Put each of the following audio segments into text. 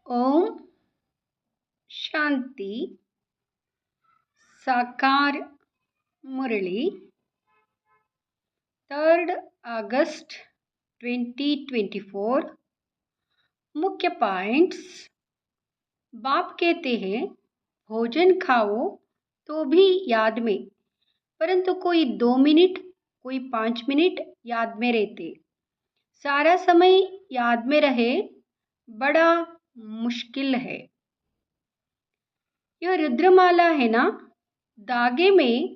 ओम शांति। साकार मुरली 3 अगस्त 2024। मुख्य पॉइंट्स। बाप कहते हैं भोजन खाओ तो भी याद में, परंतु कोई 2 मिनट कोई 5 मिनट याद में रहते, सारा समय याद में रहे बड़ा मुश्किल है। यह रुद्रमाला है ना, धागे में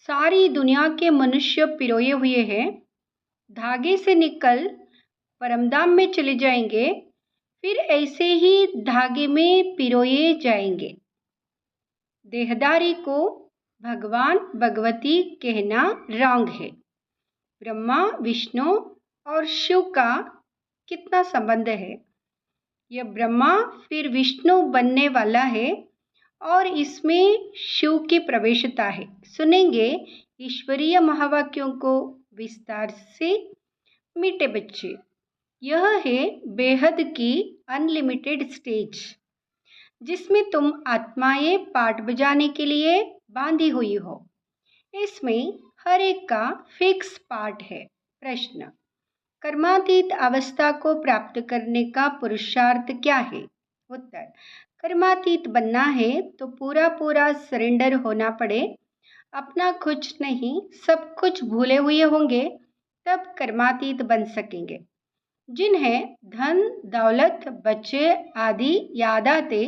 सारी दुनिया के मनुष्य पिरोए हुए हैं। धागे से निकल परमधाम में चले जाएंगे, फिर ऐसे ही धागे में पिरोए जाएंगे। देहधारी को भगवान भगवती कहना रॉन्ग है। ब्रह्मा विष्णु और शिव का कितना संबंध है? यह ब्रह्मा फिर विष्णु बनने वाला है और इसमें शिव की प्रवेशता है। सुनेंगे ईश्वरीय महावाक्यों को विस्तार से। मीठे बच्चे, यह है बेहद की अनलिमिटेड स्टेज, जिसमें तुम आत्माएं पाठ बजाने के लिए बांधी हुई हो। इसमें हर एक का फिक्स पार्ट है। प्रश्न: कर्मातीत अवस्था को प्राप्त करने का पुरुषार्थ क्या है? उत्तर: कर्मातीत बनना है तो पूरा पूरा सरेंडर होना पड़े। अपना कुछ नहीं, सब कुछ भूले हुए होंगे, तब कर्मातीत बन सकेंगे। जिन्हें धन दौलत बच्चे आदि याद आते,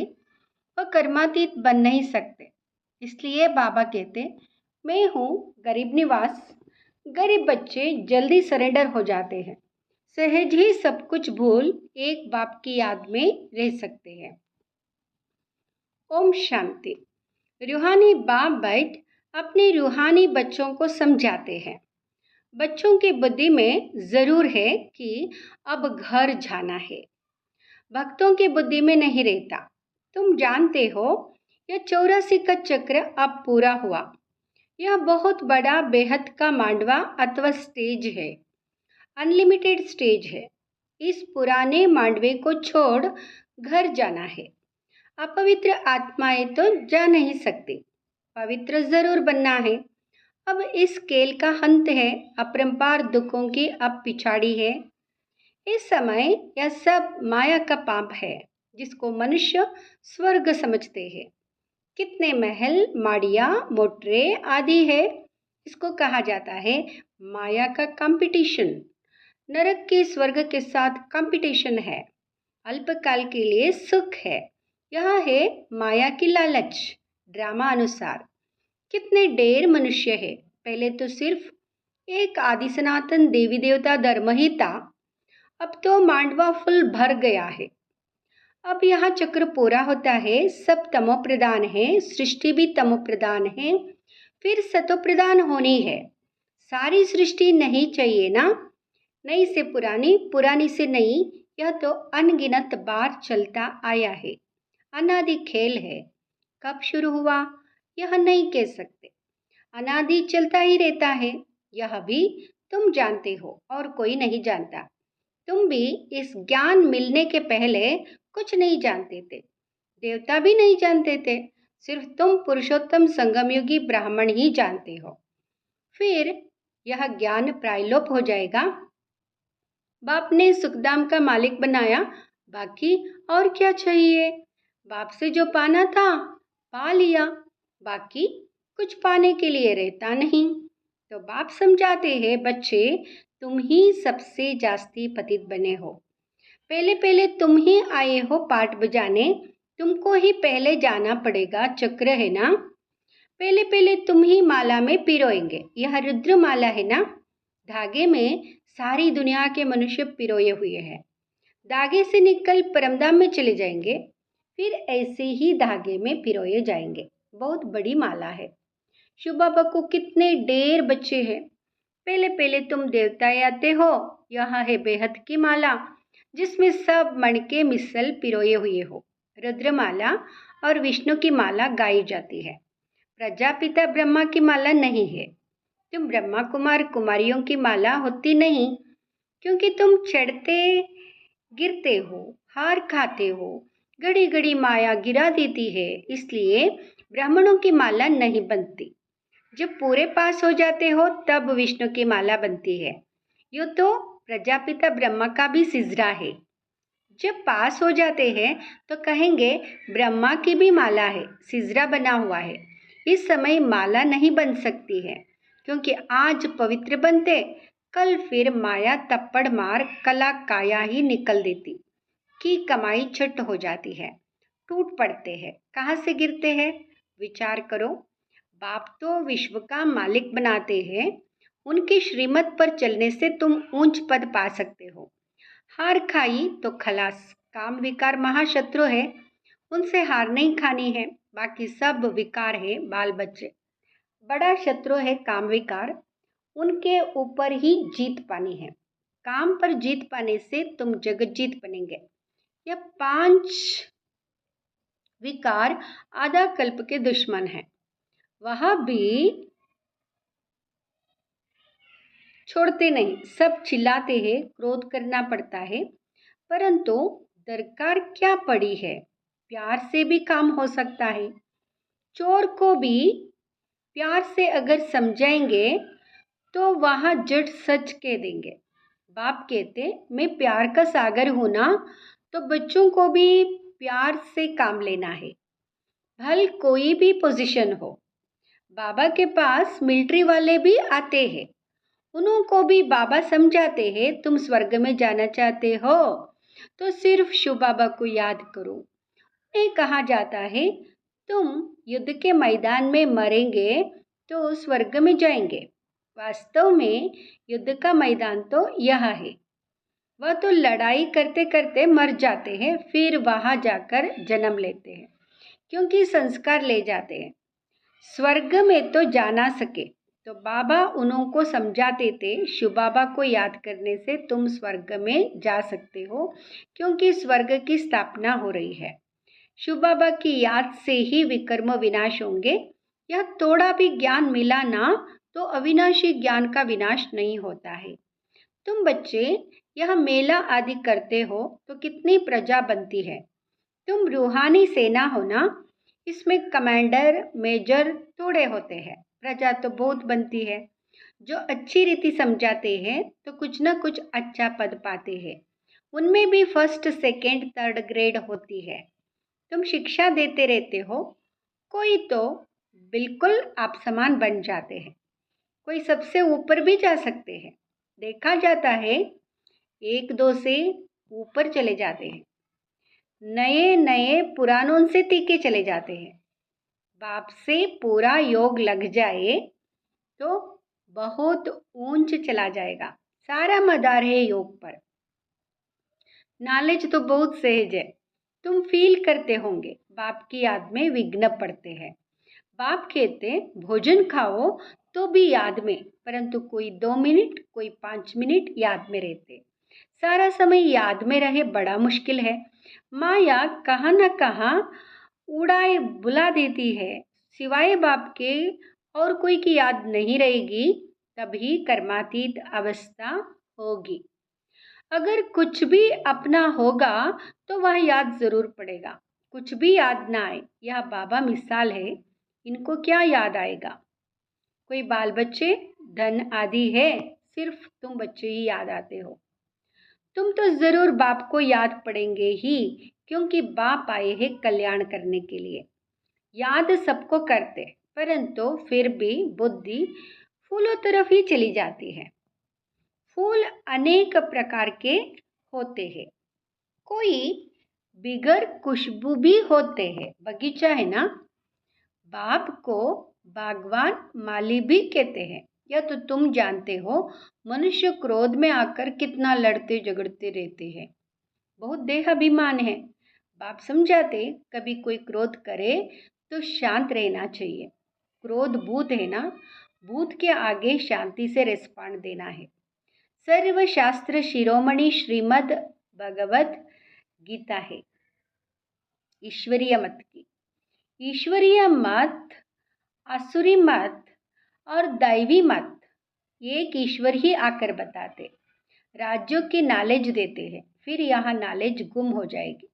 वह कर्मातीत बन नहीं सकते। इसलिए बाबा कहते, मैं हूँ गरीब निवास। गरीब बच्चे जल्दी सरेंडर हो जाते हैं, सहज ही सब कुछ भूल एक बाप की याद में रह सकते हैं। ओम शांति। रूहानी बाप बैठ अपने रूहानी बच्चों को समझाते हैं। बच्चों की बुद्धि में जरूर है कि अब घर जाना है, भक्तों की बुद्धि में नहीं रहता। तुम जानते हो यह 84 का चक्र अब पूरा हुआ। यह बहुत बड़ा बेहद का मांडवा अथवा स्टेज है, अनलिमिटेड स्टेज है। इस पुराने मांडवे को छोड़ घर जाना है। अपवित्र आत्माएं तो जा नहीं सकती, पवित्र जरूर बनना है। अब इस खेल का अंत है, अपरंपार दुखों की अब पिछाड़ी है। इस समय यह सब माया का पाप है, जिसको मनुष्य स्वर्ग समझते हैं। कितने महल माड़िया मोटरे आदि है, इसको कहा जाता है माया का कंपटीशन। नरक के स्वर्ग के साथ कंपटीशन है। अल्पकाल के लिए सुख है, यह है माया की लालच। ड्रामा अनुसार कितने ढेर मनुष्य है। पहले तो सिर्फ एक आदि सनातन देवी देवता धर्म ही था, अब तो मांडवा फुल भर गया है। अब यहाँ चक्र पूरा होता है, सब तमो प्रधान है, सृष्टि भी तमो प्रधान है, फिर सतो प्रधान होनी है। सारी सृष्टि नहीं चाहिए ना, नई से पुरानी, पुरानी से नई, यह तो अनगिनत बार चलता आया है। अनादि खेल है। कब शुरू हुआ यह नहीं कह सकते, अनादि चलता ही रहता है। यह भी तुम जानते हो और कोई नहीं जानता। तुम भी इस ज्ञान मिलने के पहले कुछ नहीं जानते थे, देवता भी नहीं जानते थे, सिर्फ तुम पुरुषोत्तम संगमयुगी ब्राह्मण ही जानते हो। फिर यह ज्ञान प्रायलोप हो जाएगा। बाप ने सुखधाम का मालिक बनाया, बाकी और क्या चाहिए? बाप से जो पाना था पा लिया, बाकी कुछ पाने के लिए रहता नहीं। तो बाप समझाते हैं, बच्चे तुम ही सबसे जास्ती पतित बने हो। पहले पहले तुम ही आए हो पाठ बजाने, तुमको ही पहले जाना पड़ेगा। चक्र है ना, पहले पहले तुम ही माला में पिरोएंगे। यह रुद्र माला है ना, धागे में सारी दुनिया के मनुष्य पिरोए हुए हैं। धागे से निकल परमधाम में चले जाएंगे, फिर ऐसे ही धागे में पिरोए जाएंगे। बहुत बड़ी माला है। शिव बाबा को कितने ढेर बच्चे हैं। पहले पहले तुम देवताएं आते हो। यह है बेहद की माला, जिसमें सब मणके मिसल पिरोए हुए हो। रुद्रमाला और विष्णु की माला गाई जाती है। प्रजापिता ब्रह्मा की माला नहीं है। तुम ब्रह्मा कुमार कुमारियों की माला होती नहीं, क्योंकि तुम चढ़ते गिरते हो, हार खाते हो, घड़ी घड़ी माया गिरा देती है, इसलिए ब्राह्मणों की माला नहीं बनती। जब पूरे पास हो जाते हो तब विष्णु की माला बनती है। यूँ तो प्रजापिता ब्रह्मा का भी सिजरा है। जब पास हो जाते हैं तो कहेंगे ब्रह्मा की भी माला है, सिजरा बना हुआ है। इस समय माला नहीं बन सकती है, क्योंकि आज पवित्र बनते, कल फिर माया तप्पड़ मार कला काया ही निकल देती की कमाई छट हो जाती है। टूट पड़ते हैं। कहाँ से गिरते हैं? विचार करो। बाप तो विश्व का मालिक बनाते हैं। उनकी श्रीमत पर चलने से तुम ऊंच पद पा सकते हो। हार खाई तो खलास। काम विकार महाशत्रु है, उनसे हार नहीं खानी है। बाकी सब विकार है बाल बच्चे। बड़ा शत्रु है काम विकार, उनके ऊपर ही जीत पानी है। काम पर जीत पाने से तुम जगत जीत बनेंगे। यह 5 विकार आधा कल्प के दुश्मन हैं। वह भी छोड़ते नहीं, सब चिल्लाते हैं, क्रोध करना पड़ता है, परंतु दरकार क्या पड़ी है? प्यार से भी काम हो सकता है। चोर को भी प्यार से अगर समझाएंगे तो वहाँ जट सच कह देंगे। बाप कहते मैं प्यार का सागर हूं ना, तो बच्चों को भी प्यार से काम लेना है, भल कोई भी पोजीशन हो। बाबा के पास मिलिट्री वाले भी आते हैं, उनको भी बाबा समझाते हैं तुम स्वर्ग में जाना चाहते हो तो सिर्फ शिव बाबा को याद करो। ये कहा जाता है तुम युद्ध के मैदान में मरेंगे तो स्वर्ग में जाएंगे। वास्तव में युद्ध का मैदान तो यह है। वह तो लड़ाई करते करते मर जाते हैं, फिर वहां जाकर जन्म लेते हैं, क्योंकि संस्कार ले जाते हैं। स्वर्ग में तो जा ना सके तो बाबा उनको समझाते थे शिव बाबा को याद करने से तुम स्वर्ग में जा सकते हो, क्योंकि स्वर्ग की स्थापना हो रही है। शिव बाबा की याद से ही विकर्म विनाश होंगे। यह थोड़ा भी ज्ञान मिला ना तो अविनाशी ज्ञान का विनाश नहीं होता है। तुम बच्चे यह मेला आदि करते हो तो कितनी प्रजा बनती है। तुम रूहानी सेना हो ना, इसमें कमांडर मेजर थोड़े होते हैं, प्रजा तो बहुत बनती है। जो अच्छी रीति समझाते हैं तो कुछ ना कुछ अच्छा पद पाते हैं। उनमें भी फर्स्ट सेकंड थर्ड ग्रेड होती है। तुम शिक्षा देते रहते हो, कोई तो बिल्कुल आप समान बन जाते हैं, कोई सबसे ऊपर भी जा सकते हैं। देखा जाता है 1-2 से ऊपर चले जाते हैं, नए नए पुरानों से तीखे चले जाते हैं। बाप से पूरा योग लग जाए तो बहुत ऊंच चला जाएगा। सारा मदार है योग पर। नॉलेज तो बहुत सहज है, तुम फील करते होंगे बाप की याद में विघ्न पड़ते हैं। बाप कहते भोजन खाओ तो भी याद में, परंतु कोई 2 मिनट कोई 5 मिनट याद में रहते। सारा समय याद में रहे बड़ा मुश्किल है। माया कहाँ न कहाँ उड़ाए बुला देती है। सिवाय बाप के और कोई की याद नहीं रहेगी, तभी कर्मातीत अवस्था होगी। अगर कुछ भी अपना होगा तो वह याद जरूर पड़ेगा। कुछ भी याद ना आए, यह बाबा मिसाल है, इनको क्या याद आएगा? कोई बाल बच्चे धन आदि है, सिर्फ तुम बच्चे ही याद आते हो। तुम तो जरूर बाप को याद पड़ेंगे ही, क्योंकि बाप आए हैं कल्याण करने के लिए। याद सबको करते, परंतु फिर भी बुद्धि फूलों तरफ ही चली जाती है। फूल अनेक प्रकार के होते हैं, कोई बिगर खुशबू भी होते हैं। बगीचा है ना, बाप को बागवान माली भी कहते हैं। यह तो तुम जानते हो। मनुष्य क्रोध में आकर कितना लड़ते झगड़ते रहते हैं, बहुत देहाभिमान है। बाप समझाते कभी कोई क्रोध करे तो शांत रहना चाहिए। क्रोध भूत है ना, भूत के आगे शांति से रिस्पॉन्ड देना है। सर्वशास्त्र शिरोमणि श्रीमद् भगवत गीता है, ईश्वरीय मत की। ईश्वरीय मत, आसुरी मत और दैवी मत एक ईश्वर ही आकर बताते। राज्यों की नॉलेज देते हैं, फिर यहाँ नॉलेज गुम हो जाएगी।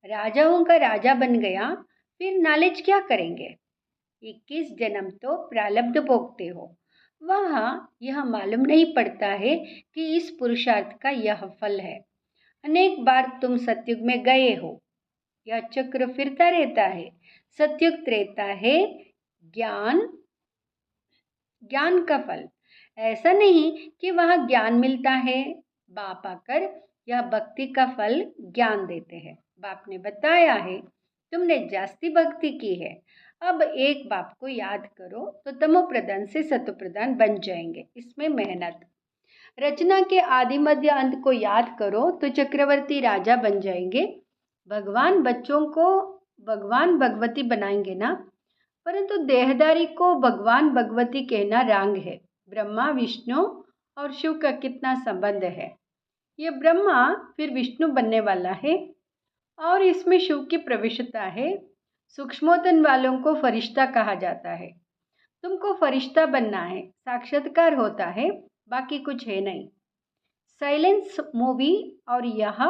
राजाओं का राजा बन गया, फिर नॉलेज क्या करेंगे? 21 जन्म तो प्रारब्ध भोगते हो। वहाँ यह मालूम नहीं पड़ता है कि इस पुरुषार्थ का यह फल है। अनेक बार तुम सतयुग में गए हो। यह चक्र फिरता रहता है। सतयुग त्रेता है ज्ञान, ज्ञान का फल। ऐसा नहीं कि वहाँ ज्ञान मिलता है। बाप आकर यह भक्ति का फल ज्ञान देते हैं। बाप ने बताया है तुमने जास्ती भक्ति की है, अब एक बाप को याद करो तो तमो प्रधान से सतो प्रधान बन जाएंगे। इसमें मेहनत। रचना के आदि मध्य अंत को याद करो तो चक्रवर्ती राजा बन जाएंगे। भगवान बच्चों को भगवान भगवती बनाएंगे ना, परंतु देहदारी को भगवान भगवती कहना रंग है। ब्रह्मा विष्णु और शिव का कितना संबंध है? ये ब्रह्मा फिर विष्णु बनने वाला है और इसमें शिव की प्रविष्टता है। सूक्ष्मोतन वालों को फरिश्ता कहा जाता है। तुमको फरिश्ता बनना है, साक्षात्कार होता है, बाकी कुछ है नहीं। साइलेंस मूवी और यह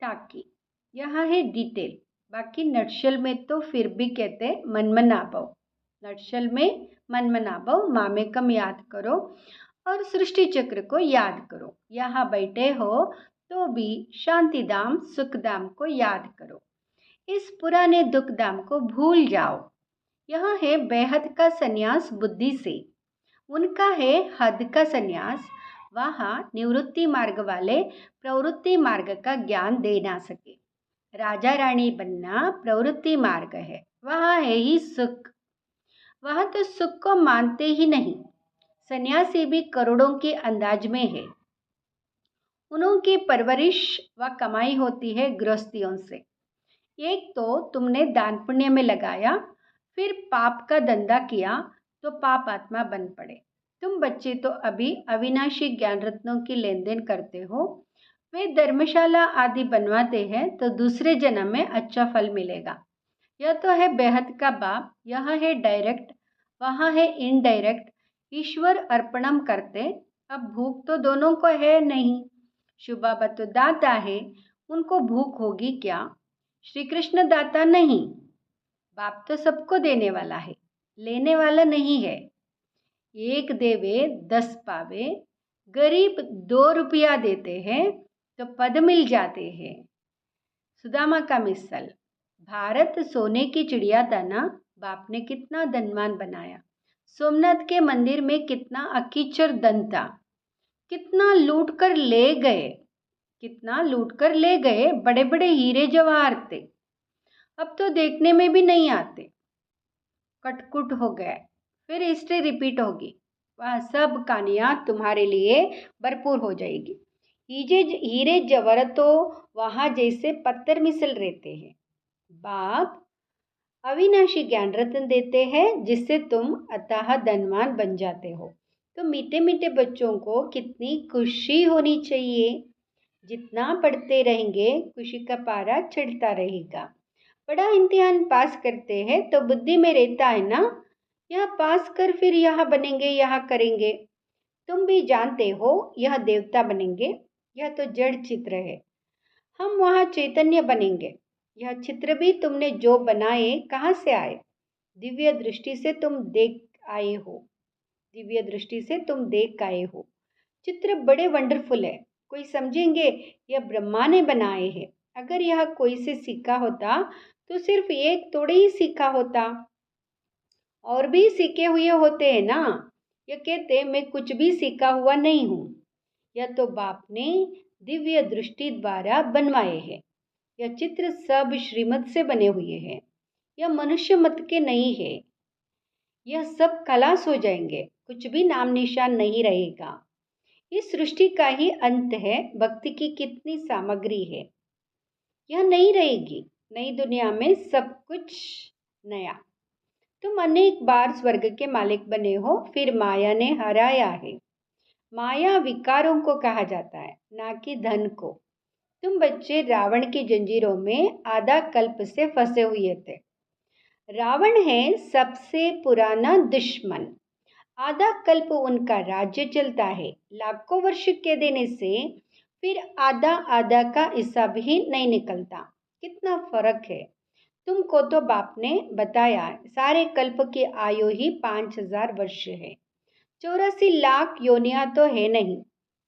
टाकी, यह है डिटेल। बाकी नटशल में तो फिर भी कहते मनमनाभव। नटशल में मनमनाभव, मामेकम याद करो और सृष्टि चक्र को याद करो। यहाँ बैठे हो तो भी शांतिधाम सुखधाम को याद करो। इस पुराने दुखधाम को भूल जाओ। यह है बेहद का संन्यास बुद्धि से, उनका है हद का संन्यास। वहाँ निवृत्ति मार्ग वाले प्रवृत्ति मार्ग का ज्ञान दे ना सके। राजा रानी बनना प्रवृत्ति मार्ग है, वहाँ है ही सुख। वहाँ तो सुख को मानते ही नहीं। सन्यासी भी करोड़ों के अंदाज में है। उनकी परवरिश व कमाई होती है गृहस्थियों से। एक तो तुमने दान पुण्य में लगाया, फिर पाप का धंधा किया तो पाप आत्मा बन पड़े। तुम बच्चे तो अभी अविनाशी ज्ञान रत्नों की लेन देन करते हो। वे धर्मशाला आदि बनवाते हैं तो दूसरे जन्म में अच्छा फल मिलेगा। यह तो है बेहद का बाप, यह है डायरेक्ट, वहाँ है इनडायरेक्ट। ईश्वर अर्पणम करते, अब भूख तो दोनों को है नहीं। शुभाबा तो दाता है, उनको भूख होगी क्या? श्री कृष्ण दाता नहीं, बाप तो सबको देने वाला है, लेने वाला नहीं है। एक देवे 10 पावे, गरीब 2 रुपया देते हैं तो पद मिल जाते हैं। सुदामा का मिसल, भारत सोने की चिड़िया था ना, बाप ने कितना धनवान बनाया। सोमनाथ के मंदिर में कितना अकीचर धन था, कितना लूट कर ले गए, कितना लूट कर ले गए। बड़े बड़े हीरे जवाहर थे, अब तो देखने में भी नहीं आते। कटकुट हो गए, फिर हिस्ट्री रिपीट होगी। वह सब कहानियाँ तुम्हारे लिए भरपूर हो जाएगी। हीरे जवाहर तो वहाँ जैसे पत्थर मिसल रहते हैं। बाप अविनाशी ज्ञान रत्न देते हैं जिससे तुम अतः धनवान बन जाते हो। तो मीठे मीठे बच्चों को कितनी खुशी होनी चाहिए। जितना पढ़ते रहेंगे खुशी का पारा चढ़ता रहेगा। बड़ा इम्तिहान पास करते हैं तो बुद्धि में रहता है ना, यह पास कर फिर यहाँ बनेंगे, यहाँ करेंगे। तुम भी जानते हो यह देवता बनेंगे, यह तो जड़ चित्र है। हम वहाँ चैतन्य बनेंगे। यह चित्र भी तुमने जो बनाए कहाँ से आए? दिव्य दृष्टि से तुम देख आए हो, दिव्य दृष्टि से तुम देख आए हो। चित्र बड़े वंडरफुल है। कोई समझेंगे यह ब्रह्मा ने बनाए हैं। अगर यह कोई से सीखा होता तो सिर्फ एक थोड़े ही सीखा होता, और भी सीखे हुए होते हैं ना। यह कहते मैं कुछ भी सीखा हुआ नहीं हूँ। यह तो बाप ने दिव्य दृष्टि द्वारा बनवाए हैं। यह चित्र सब श्रीमत से बने हुए हैं, यह मनुष्य मत के नहीं है। यह सब खलास हो जाएंगे, कुछ भी नाम निशान नहीं रहेगा। इस सृष्टि का ही अंत है। भक्ति की कितनी सामग्री है, यह नहीं रहेगी। नई दुनिया में सब कुछ नया। तुम अनेक बार स्वर्ग के मालिक बने हो, फिर माया ने हराया है। माया विकारों को कहा जाता है, ना कि धन को। तुम बच्चे रावण की जंजीरों में आधा कल्प से फंसे हुए थे। रावण है सबसे पुराना दुश्मन। आधा कल्प उनका राज्य चलता है। लाखों वर्ष के देने से फिर आधा आधा का हिस्सा भी नहीं निकलता। कितना फर्क है। तुमको तो बाप ने बताया सारे कल्प की आयु ही 5,000 वर्ष है। 84 लाख योनियां तो है नहीं।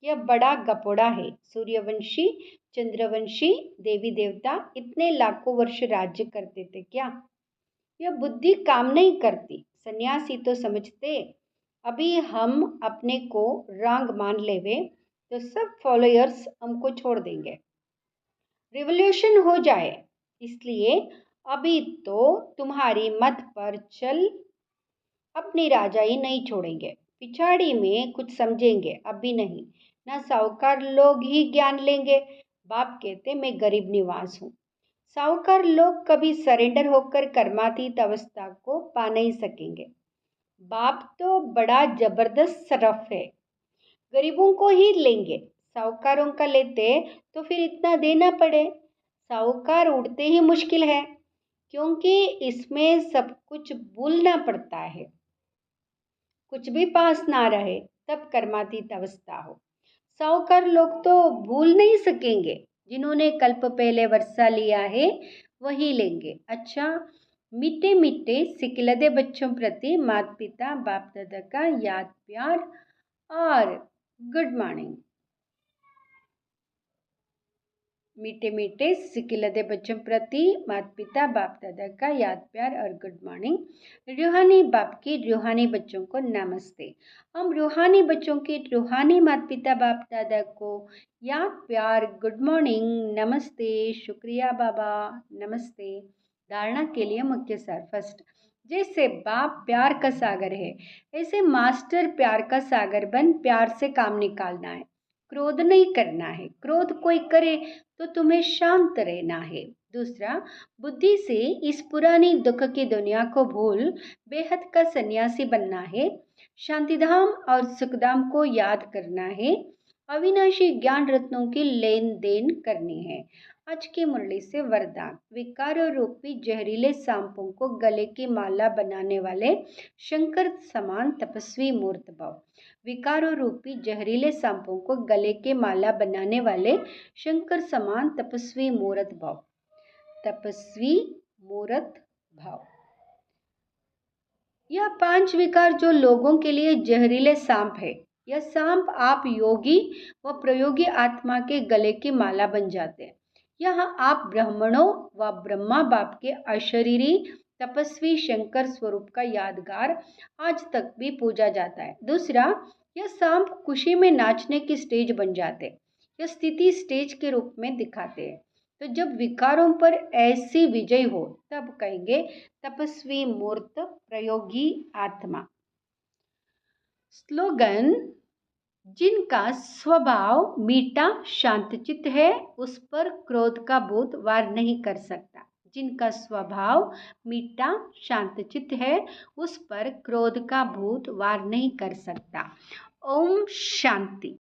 यह बड़ा गपोड़ा है। सूर्यवंशी, चंद्रवंशी, देवी देवता इतने लाखों वर्ष राज्य करते थे क्या? यह बुद्धि काम नहीं करती। सन्यासी तो समझते अभी हम अपने को रांग मान लेवे तो सब फॉलोअर्स हमको छोड़ देंगे, रिवॉल्यूशन हो जाए। इसलिए अभी तो तुम्हारी मत पर चल अपनी राजाई नहीं छोड़ेंगे। पिछाड़ी में कुछ समझेंगे, अभी नहीं। ना साहूकार लोग ही ज्ञान लेंगे। बाप कहते मैं गरीब निवास हूँ। साहूकार लोग कभी सरेंडर होकर कर्मातीत अवस्था को पा नहीं सकेंगे। बाप तो बड़ा जबरदस्त सरफ है, गरीबों को ही लेंगे। साहूकारों का लेते तो फिर इतना देना पड़े। साहूकार उड़ते ही मुश्किल है, क्योंकि इसमें सब कुछ भूलना पड़ता है। कुछ भी पास ना रहे तब कर्मातीत अवस्था हो। साहूकार लोग तो भूल नहीं सकेंगे। जिन्होंने कल्प पहले वर्षा लिया है वही लेंगे। अच्छा, मीठे मीठे सिकलदे बच्चों प्रति माता पिता बाप दादा का याद प्यार और गुड मॉर्निंग। मीठे मीठे सिकिलदे बच्चों प्रति माता पिता बाप दादा का याद प्यार और गुड मॉर्निंग। रूहानी बाप की रूहानी बच्चों को नमस्ते। हम रूहानी बच्चों के रूहानी माता पिता बाप दादा को याद प्यार गुड मॉर्निंग नमस्ते शुक्रिया बाबा नमस्ते। धारणा के लिए मुख्य सार। फर्स्ट, जैसे बाप प्यार का सागर है, ऐसे मास्टर प्यार का सागर बन प्यार से काम निकालना है, क्रोध नहीं करना है। क्रोध कोई करे तो तुम्हें शांत रहना है। दूसरा, बुद्धि से इस पुरानी दुख की दुनिया को भूल बेहद का सन्यासी बनना है। शांतिधाम और सुखधाम को याद करना है। अविनाशी ज्ञान रत्नों की लेन देन करनी है। आज की मुरली से वरदान। विकारों रूपी जहरीले सांपों को गले की माला बनाने वाले शंकर समान तपस्वी मूर्त भव। विकारों रूपी जहरीले सांपों को गले के माला बनाने वाले शंकर समान तपस्वी मूर्त भाव। तपस्वी मूर्त भाव। यह 5 विकार जो लोगों के लिए जहरीले सांप है, यह सांप आप योगी व प्रयोगी आत्मा के गले की माला बन जाते हैं। यह आप ब्राह्मणों व ब्रह्मा बाप के अशरीरी तपस्वी शंकर स्वरूप का यादगार आज तक भी पूजा जाता है। दूसरा, यह सांप खुशी में नाचने की स्टेज बन जाते, यह स्थिति स्टेज के रूप में दिखाते हैं। तो जब विकारों पर ऐसी विजय हो तब कहेंगे तपस्वी मूर्त प्रयोगी आत्मा। स्लोगन, जिनका स्वभाव मीठा शांतचित्त है उस पर क्रोध का भूत वार नहीं कर सकता। जिनका स्वभाव मीठा शांतचित्त है उस पर क्रोध का भूत वार नहीं कर सकता। ओम शांति।